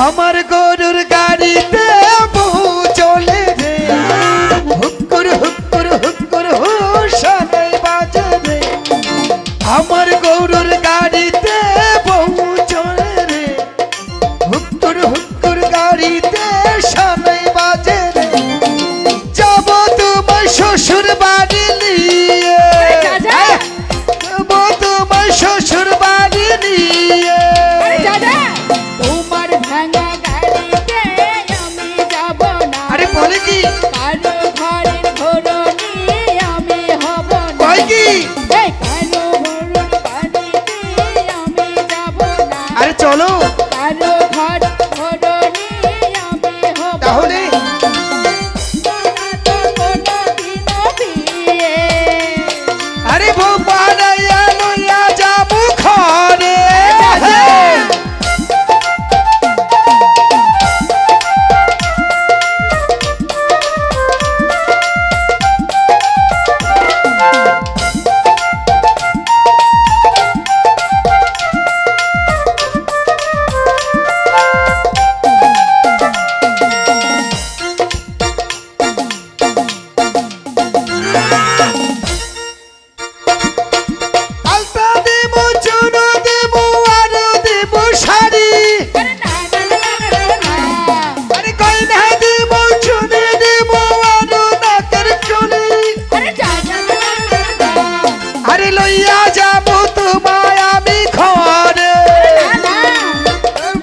আমার গরুর গাড়িতে বউ চলে রে, হুক্কুর হুক্কুর হুক্কুর হুসানাই বাজে রে। আমার গরুর গাড়িতে বউ চলে রে, হুক্কুর হুক্কুর গাড়িতে সানাই বাজে রে। যাব তোমার শ্বশুর বাড়ি নিয়ে, যাব তোমার শ্বশুর বাড়ি নিয়ে। তোমার ভাঙা গাড়িতে আমি যাব না। আরে বলে কি কারো ঘরের ঘরনি আমি হব না। কয় কি কারো ঘরের বাড়িতে আমি যাব না। আরে চলো কারো ঘর ঘরনি আমি হব তাহলে না। কোনদিনও বিয়ে আরে বউ পাড়াইয়া লইয়া যাবো ঘরে। আলতা দেবো, চুনো দেবো, আরো দেবো শাড়ি। আরে গয়না দেবো, চুনে দেবো, আরো নাকের চুড়ি। আরে লইয়া যাবো তোমায় আমি ঘরে,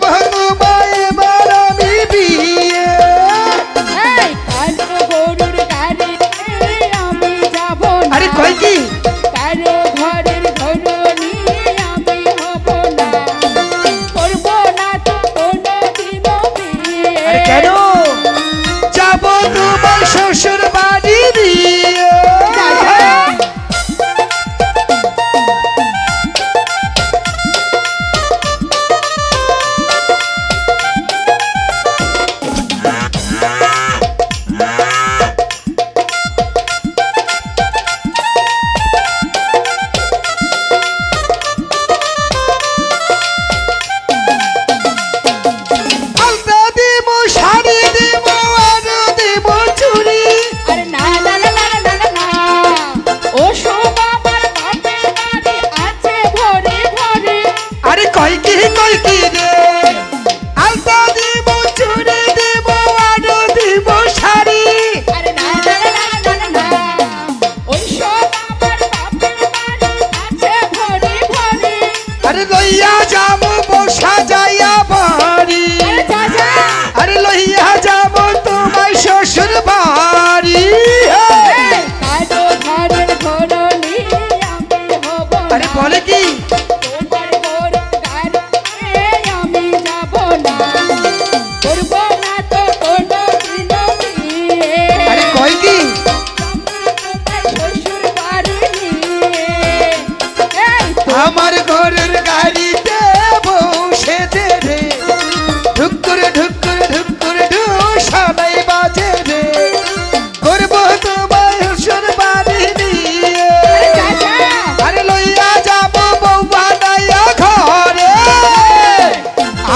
ভাঙবো এবার আমি বিয়ে। আরে কয় কি কারো ঘরের ঘরনি আমি হব না। করব না তো কোনদিনও বিয়ে। আরে কেন যাবো তোমার শ্বশুর বাড়ি নিয়ে। আলতা দেবো, শাড়ি দেবো, আরো দেবো চুড়ি। আরে না না না না না না না, ও সব আমার বাপের বাড়ি আছে ভরে ভরে। আরে কয় কি রে আলতা দেবো, চুড়ি দেবো, আরো দেবো শাড়ি। আরে না না না না না না, ওই সব আমার বাপের বাড়ি আছে ভরে ভরে। আরে লইয়া যাবো বসা যাইয়া বাড়ি। আরে যা যা, আরে লইয়া যাবো তোমার শ্বশুর বাড়ি। কারো ঘরের ঘরনি আমি হব না। আরে বলে কি তোমার ঘরের গাড়িতে আমি যাব না। করব না তো কোনদিনও বিয়ে। আরে কয় কি শ্বশুর বাড়ি নিয়ে আমার ঘরের গাড়িতে বসে রে, ঢুকুর ঢুকুর ঢুকুর ঢুসানাই বাজে রে। করবো তোমার শ্বশুর বাড়ি নিয়ে। আরে লইয়া যাবো বউ বানাইয়া ঘরে।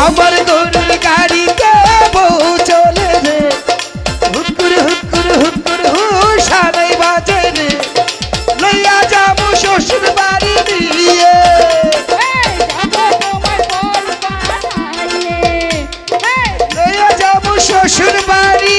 আমার গরুর গাড়িতে বউ চলে রে, হুকুর হুকুর হুকুর হুসানাই বাজে রে। লইয়া যাবো শ্বশুর বাড়ি নিয়ে। লইয়া যাবো শ্বশুর বাড়ি।